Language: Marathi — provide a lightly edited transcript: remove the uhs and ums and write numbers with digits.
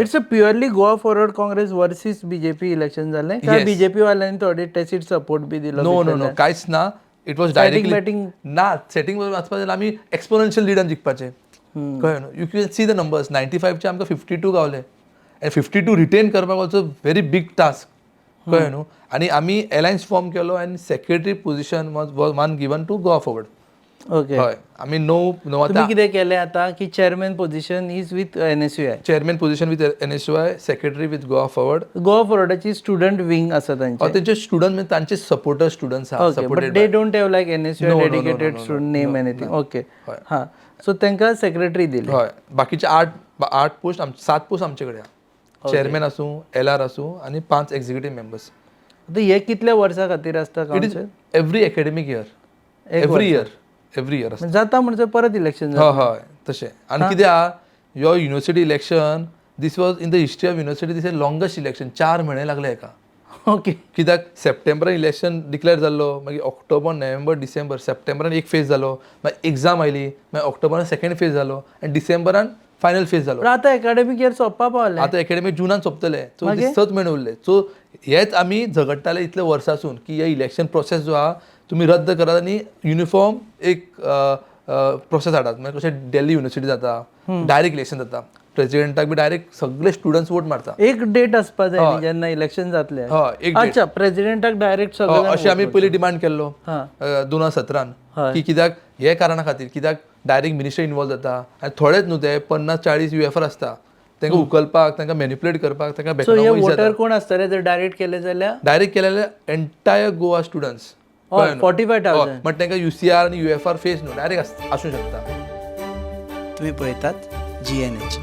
It's a purely Goa forward Congress versus BJP election झाले काय? बीजेपी वाल्यांनी थोडे टॅसिट सपोर्ट बी दिलो? नो कांयच ना. इट वॉज डायरेक्टली ना सेटिंग वचपाचें आमी एक्सपोनेन्शियल लिडान जिखपाचें. कळ्ळें न्हू. You can see the numbers. 95चे आमकां 52 गावले आनी 52 रिटेन करपाक ऑल्सो व्हेरी बीग टास्क. कळ्ळें न्हू. आनी आमी अलायन्स फॉर्म केलो आनी secretary position was one given to Goa Forward. Okay. हय आमी णव तुम्ही कितें केलें आतां की chairman position is with NSUI. Chairman position with NSUI, secretary with Goa Forward. Goa फॉरवर्डाची स्टुडंट विंग आसा तांचे. तेंचे स्टुडंट म्हणजे तांचे सपोर्टर स्टुडंट्स आहा. Okay, but they don't have like NSUI dedicated student name anything. Okay. हां, सो तांकां सेक्रेटरी दिले. हय. बाकीचे 8 पोस्ट 7 पोस्ट आमचे कडेन आहा. चेअरमॅन आसूं, LR आसूं आनी 5 एक्झिक्युटीव मेंबर्स. आतां हे कितल्या वर्सां खातीर आसता? It is every academic year. Every year आसता. जाता म्हणजे परत इलेक्शन जाता. हय तशें. आनी कितें आहा, यो university election this was in the history of university this is longest election. 4 म्हयने लागले हेका. ओके. कित्याक सप्टेंबरान इलेक्शन डिक्लेअर जाल्लो, मागीर ऑक्टोबर, नोव्हेंबर, डिसेंबर. सप्टेंबरान एक फेज जालो, मागीर एग्जाम आयली, मागीर ऑक्टोबरान सेकंड फेज जालो आनी डिसेंबरान फायनल फेज जालो. आतां एकाडेमीक इयर सोंपपा पावलें. आतां एकेडमी जुनान सोंपतले. सो 7 म्हयने उरले. सो हेच आमी झगडटाले इतले वर्सांसून की हे इलेक्शन प्रोसेस जो आहा तुमी रद्द करात आनी युनिफॉर्म एक प्रोसेस हाडात. म्हणजे कशें दिल्ली युनिव्हर्सिटी जाता, डायरेक्ट इलेक्शन जाता. प्रेसिडेंटाक बी डायरेक्ट सगळे स्टुडंट्स वोट मारता. एक डेट आसपा जाय न्ही जेन्ना इलेक्शन जातले. अच्छा, प्रेसिडेंटाक डायरेक्ट सगळे अशें आमी पयलीं डिमांड केल्लो 2017 की कित्याक हे कारणा खातीर कित्याक डायरेक्ट मिनिस्टर इन्वॉल्व जाता आनी थोडेच न्हू ते 50-40 UFR आसता. तांकां उखलपाक, तांकां मॅनिप्युलेट करपाक, तांकां वोटर कोण आसतले जर डायरेक्ट केले जाल्यार? डायरेक्ट केलेले एंटायर गोवा स्टुडंट्स. 45,000. बट तांकां UCR आनी UFR फेस न्हू डायरेक्ट आसूं शकता. तुम्ही पळयतात GNH.